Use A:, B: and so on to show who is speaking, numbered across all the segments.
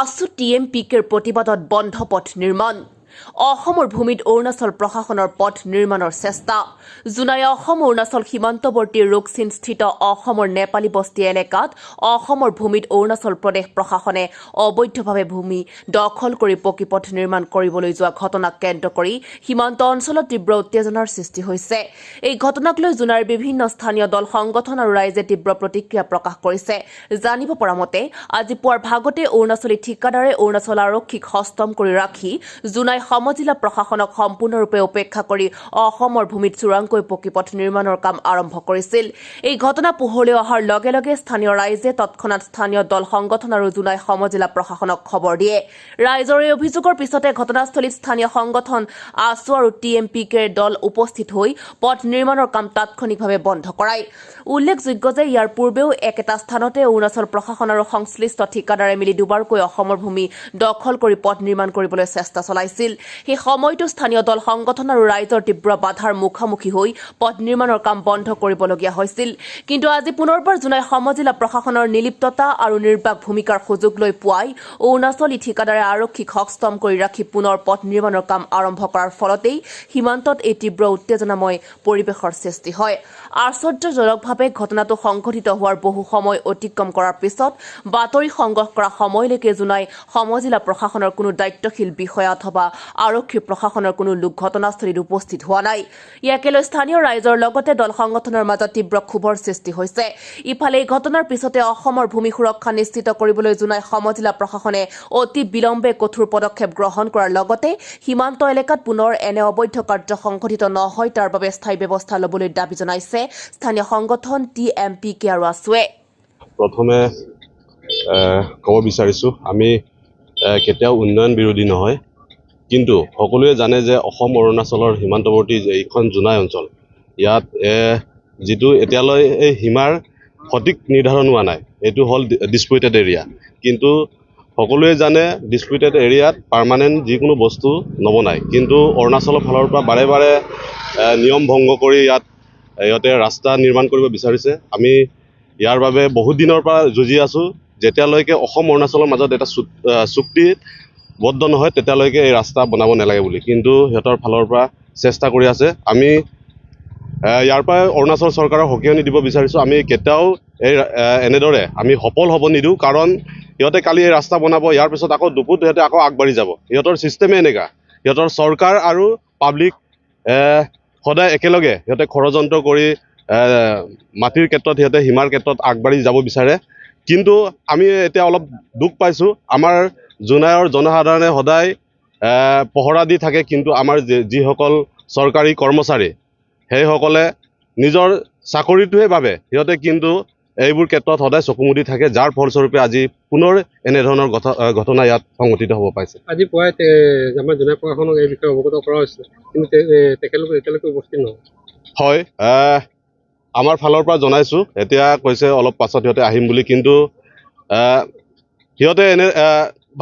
A: আছু TMPKৰ প্ৰতিবাদত বন্ধ পথ নিৰ্মাণ অসমৰ ভূমিত অৰুণাচল প্ৰশাসনৰ পথ নিৰ্মাণৰ চেষ্টা জুনাই অসম অৰুণাচল সীমান্তৱৰ্তী ৰুকছিনস্থিত অসমৰ নেপালী বস্তি এলেকাত অসমৰ ভূমিত অৰুণাচল প্ৰদেশ প্ৰশাসনে অবৈধভাৱে ভূমি দখল কৰি পকীপথ নিৰ্মাণ কৰিবলৈ যোৱা ঘটনাক কেন্দ্ৰ কৰি সীমান্ত অঞ্চলত তীব্ৰ উত্তেজনাৰ সৃষ্টি হৈছে এই ঘটনাক লৈ জুনাইৰ বিভিন্ন স্থানীয় দল সংগঠন আৰু ৰাইজে তীব্ৰ প্ৰতিক্ৰিয়া প্ৰকাশ কৰিছে জানিব পৰা মতে আজি পুৱাৰ ভাগতে অৰুণাচলী ঠিকাদাৰে অৰুণাচল আৰক্ষীক হস্তম কৰি ৰাখি জুনাই সমজিলা প্ৰশাসনক সম্পূৰ্ণৰূপে উপেক্ষা কৰি অসমৰ ভূমিত চুৰাংকৈ পকীপথ নিৰ্মাণৰ কাম আৰম্ভ কৰিছিল এই ঘটনা পোহৰলৈ অহাৰ লগে লগে স্থানীয় ৰাইজে তৎক্ষণাৎ স্থানীয় দল সংগঠন আৰু জুনাই সমজিলা প্ৰশাসনক খবৰ দিয়ে ৰাইজৰ এই অভিযোগৰ পিছতে ঘটনাস্থলীত স্থানীয় সংগঠন আছু আৰু TMPKৰ দল উপস্থিত হৈ পথ নিৰ্মাণৰ কাম তাৎক্ষণিকভাৱে বন্ধ কৰায় উল্লেখযোগ্য যে ইয়াৰ পূৰ্বেও একেটা স্থানতে অৰুণাচল প্ৰশাসন আৰু সংশ্লিষ্ট ঠিকাদাৰে মিলি দুবাৰকৈ অসমৰ ভূমি দখল কৰি পথ নিৰ্মাণ কৰিবলৈ চেষ্টা চলাইছিল সেই সময়তো স্থানীয় দল সংগঠন আৰু ৰাইজৰ তীব্ৰ বাধাৰ মুখামুখি হৈ পথ নিৰ্মাণৰ কাম বন্ধ কৰিবলগীয়া হৈছিল কিন্তু আজি পুনৰবাৰ জুনাই সমজিলা প্ৰশাসনৰ নিলিপ্ততা আৰু নিৰ্বাক ভূমিকাৰ সুযোগ লৈ পুৱাই অৰুণাচলী ঠিকাদাৰে আৰক্ষীক হস্তম কৰি ৰাখি পুনৰ পথ নিৰ্মাণৰ কাম আৰম্ভ কৰাৰ ফলতেই সীমান্তত এই তীব্ৰ উত্তেজনাময় পৰিৱেশৰ সৃষ্টি হয় আশ্চৰ্যজনকভাৱে ঘটনাটো সংঘটিত হোৱাৰ বহু সময় অতিক্ৰম কৰাৰ পিছত বাতৰি সংগ্ৰহ কৰা সময়লৈকে জুনাই সমজিলা প্ৰশাসনৰ কোনো দায়িত্বশীল বিষয়া অথবা আৰক্ষী প্ৰশাসনৰ কোনো লোক ঘটনাস্থলীত উপস্থিত হোৱা নাই ইয়াকে লৈ স্থানীয় ৰাইজৰ লগতে দল সংগঠনৰ মাজত তীব্ৰ ক্ষোভৰ সৃষ্টি হৈছে ইফালে এই ঘটনাৰ পিছতে অসমৰ ভূমি সুৰক্ষা নিশ্চিত কৰিবলৈ জুনাই সমজিলা প্ৰশাসনে অতি বিলম্বে কঠোৰ পদক্ষেপ গ্ৰহণ কৰাৰ লগতে সীমান্ত এলেকাত পুনৰ এনে অবৈধ কাৰ্য সংঘটিত নহয় তাৰ বাবে স্থায়ী ব্যৱস্থা ল'বলৈ দাবী জনাইছে স্থানীয় সংগঠন TMPK আৰু আছুৱে
B: প্ৰথমে ক'ব বিচাৰিছো আমি কেতিয়াও উন্নয়ন বিৰোধী নহয় কিন্তু সকলোৱে জানে যে অসম অৰুণাচলৰ সীমান্তৱৰ্তী এইখন জুনাই অঞ্চল ইয়াত যেটো এতিয়ালৈ এই সীমাৰ সঠিক নিৰ্ধাৰণ হোৱা নাই এটো হল ডিসপিউটেড এৰিয়া কিন্তু সকলোৱে জানে ডিসপিউটেড এৰিয়াত পাৰ্মানেন্ট যিকোনো বস্তু নবনায় কিন্তু অৰুণাচলৰ ফালৰ পৰা বাৰে বাৰে নিয়ম ভংগ কৰি ইয়াতে ৰাস্তা নিৰ্মাণ কৰিব বিচাৰিছে আমি ইয়াৰ বাবে বহুত দিনৰ পৰা যুঁজি আছো যেতিয়ালৈকে অসম অৰুণাচলৰ মাজত এটা চুক্তি বদ্ধ নহয় তেতিয়ালৈকে এই ৰাস্তা বনাব নালাগে বুলি কিন্তু হেতৰ ফালৰ পৰা চেষ্টা কৰি আছে আমি ইয়াৰ পৰা অৰুণাচল চৰকাৰক হকিয়নি দিব বিচাৰিছো আমি কেতিয়াও এনেদৰে আমি সফল হ'ব নিদু কাৰণ ইহতে কালি এই ৰাস্তা বনাব ইয়াৰ পিছত আকৌ দুপুত হেতে আকৌ আগবাঢ়ি যাব ইহতৰ সিস্টেমে এনেকা ইহতৰ চৰকাৰ আৰু পাব্লিক সদায় একেলগে ইহতে ষড়যন্ত্ৰ কৰি মাটিৰ ক্ষেত্ৰত ইহতে সীমাৰ ক্ষেত্ৰত আগবাঢ়ি যাব বিচাৰে কিন্তু আমি এতিয়া অলপ দুখ পাইছো আমাৰ জুনাইৰ জনসাধাৰণে সদায় পহৰা দি থাকে কিন্তু আমাৰ যিসকল চৰকাৰী কৰ্মচাৰী সেইসকলে নিজৰ চাকৰিটোহে ভাবে সিহঁতে কিন্তু এইবোৰ ক্ষেত্ৰত সদায় চকুমুদি থাকে যাৰ ফলস্বৰূপে আজি পুনৰ এনে ধৰণৰ ঘটনা ইয়াত সংঘটিত হ'ব পাইছে
C: আজি পুৱাই আমাৰ জুনাই প্ৰশাসনক এই বিষয়ে অৱগত কৰা হৈছিল কিন্তু তেখেতলোকে এতিয়ালৈকে উপস্থিত নহয়
B: হয় আমাৰ ফালৰ পৰা জনাইছো এতিয়া কৈছে অলপ পাছত সিহঁতে আহিম বুলি কিন্তু সিহঁতে এনে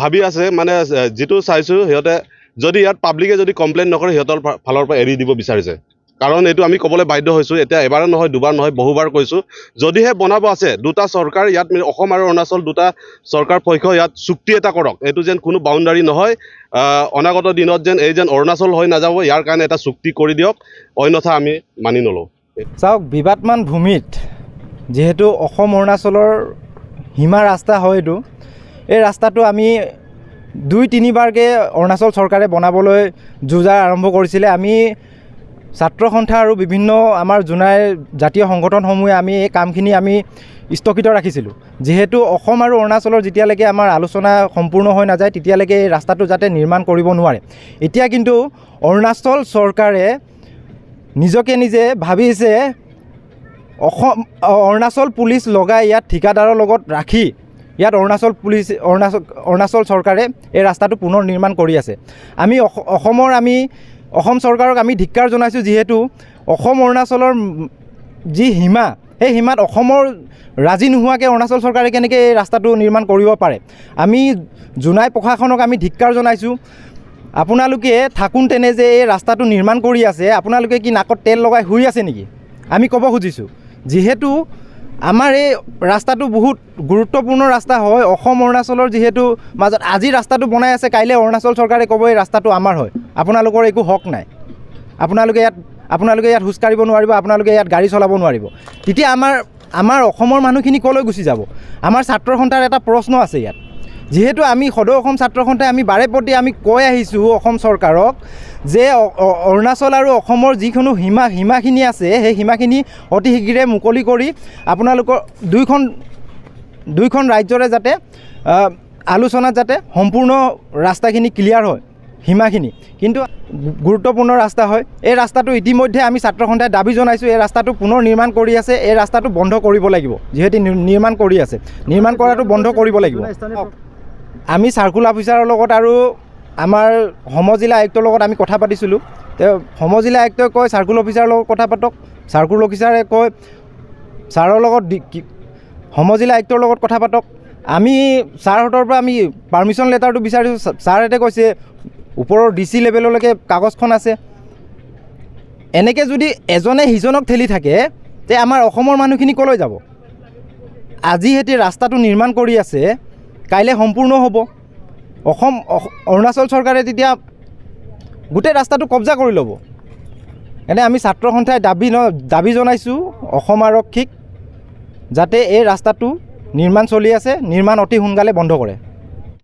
B: ভাবি আছে মানে যেটো চাইছো সিহঁতে যদি ইয়াত পাব্লিকে যদি কমপ্লেইন নকৰে সিহঁতৰ ফালৰ পৰা এৰি দিব বিচাৰিছে কাৰণ এটো আমি ক'বলৈ বাধ্য হৈছো এতিয়া এবাৰ নহয় দুবাৰ নহয় বহুবাৰ কৈছো যদিহে বনাব আছে দুটা চৰকাৰ ইয়াত অসম আৰু অৰুণাচল দুটা চৰকাৰ পক্ষ ইয়াত চুক্তি এটা কৰক এটো যেন কোনো বাউণ্ডাৰী নহয় অনাগত দিনত যেন এই যেন অৰুণাচল হৈ নাযাব ইয়াৰ কাৰণে এটা চুক্তি কৰি দিয়ক অন্যথা আমি মানি নলওঁ
D: চাওক বিবাদমান ভূমিত যেহেতু অসম অৰুণাচলৰ সীমা ৰাস্তা হয় এইটো এই ৰাস্তাটো আমি 2-3 বাৰকে অৰুণাচল চৰকাৰে বনাবলৈ যুঁজা আৰম্ভ কৰিছিলে আমি ছাত্ৰ সন্থা আৰু বিভিন্ন আমাৰ জুনাই জাতীয় সংগঠনসমূহে আমি এই কামখিনি আমি স্থগিত ৰাখিছিলোঁ যেহেতু অসম আৰু অৰুণাচলৰ যেতিয়ালৈকে আমাৰ আলোচনা সম্পূৰ্ণ হৈ নাযায় তেতিয়ালৈকে এই ৰাস্তাটো যাতে নিৰ্মাণ কৰিব নোৱাৰে এতিয়া কিন্তু অৰুণাচল চৰকাৰে নিজকে নিজে ভাবিছে অৰুণাচল পুলিচ লগাই ইয়াত ঠিকাদাৰৰ লগত ৰাখি ইয়াত অৰুণাচল চৰকাৰে এই ৰাস্তাটো পুনৰ নিৰ্মাণ কৰি আছে আমি অসম চৰকাৰক আমি ধিক্কাৰ জনাইছোঁ যিহেতু অসম অৰুণাচলৰ যি সীমা সেই সীমাত অসমৰ ৰাজি নোহোৱাকৈ অৰুণাচল চৰকাৰে কেনেকৈ এই ৰাস্তাটো নিৰ্মাণ কৰিব পাৰে আমি জুনাই প্ৰশাসনক আমি ধিক্কাৰ জনাইছোঁ আপোনালোকে থাকুন তেনে যে এই ৰাস্তাটো নিৰ্মাণ কৰি আছে আপোনালোকে কি নাকত তেল লগাই শুই আছে নেকি আমি ক'ব খুজিছোঁ যিহেতু আমাৰ এই ৰাস্তাটো বহুত গুৰুত্বপূৰ্ণ ৰাস্তা হয় অসম অৰুণাচলৰ যিহেতু মাজত আজি ৰাস্তাটো বনাই আছে কাইলৈ অৰুণাচল চৰকাৰে ক'ব এই ৰাস্তাটো আমাৰ হয় আপোনালোকৰ একো হক নাই আপোনালোকে ইয়াত খোজ কাঢ়িব নোৱাৰিব আপোনালোকে ইয়াত গাড়ী চলাব নোৱাৰিব তেতিয়া আমাৰ অসমৰ মানুহখিনি ক'লৈ গুচি যাব আমাৰ ছাত্ৰ সন্থাৰ এটা প্ৰশ্ন আছে ইয়াত যিহেতু আমি সদৌ অসম ছাত্ৰ সন্থাই আমি বাৰে প্ৰতি আমি কৈ আহিছোঁ অসম চৰকাৰক যে অৰুণাচল আৰু অসমৰ যিকোনো সীমাখিনি আছে সেই সীমাখিনি অতি শীঘ্ৰে মুকলি কৰি আপোনালোকৰ দুইখন ৰাজ্যৰে যাতে আলোচনাত যাতে সম্পূৰ্ণ ৰাস্তাখিনি ক্লিয়াৰ হয় সীমাখিনি কিন্তু গুৰুত্বপূৰ্ণ ৰাস্তা হয় এই ৰাস্তাটো ইতিমধ্যে আমি ছাত্ৰ সন্থাই দাবী জনাইছোঁ এই ৰাস্তাটো পুনৰ নিৰ্মাণ কৰি আছে এই ৰাস্তাটো বন্ধ কৰিব লাগিব যিহেতু নিৰ্মাণ কৰি আছে নিৰ্মাণ কৰাটো বন্ধ কৰিব লাগিব আমি চাৰ্কুল অফিচাৰৰ লগত আৰু আমাৰ সমজিলা আয়ুক্তৰ লগত আমি কথা পাতিছিলোঁ তেওঁ সমজিলা আয়ুক্তই কয় চাৰ্কুল অফিচাৰৰ লগত কথা পাতক চাৰ্কুল অফিচাৰে কয় ছাৰৰ লগত সমজিলা আয়ুক্তৰ লগত কথা পাতক আমি ছাৰহঁতৰ পৰা আমি পাৰ্মিশ্যন লেটাৰটো বিচাৰিছোঁ ছাৰহঁতে কৈছে ওপৰৰ DC লেভেললৈকে কাগজখন আছে এনেকৈ যদি এজনে সিজনক ঠেলি থাকে তে আমাৰ অসমৰ মানুহখিনি ক'লৈ যাব আজি সিহঁতি ৰাস্তাটো নিৰ্মাণ কৰি আছে কাইলৈ সম্পূৰ্ণ হ'ব অৰুণাচল চৰকাৰে তেতিয়া গোটেই ৰাস্তাটো কব্জা কৰি ল'ব এনে আমি ছাত্ৰ সন্থাই দাবী জনাইছোঁ অসম আৰক্ষীক যাতে এই ৰাস্তাটো নিৰ্মাণ চলি আছে নিৰ্মাণ অতি সোনকালে বন্ধ কৰে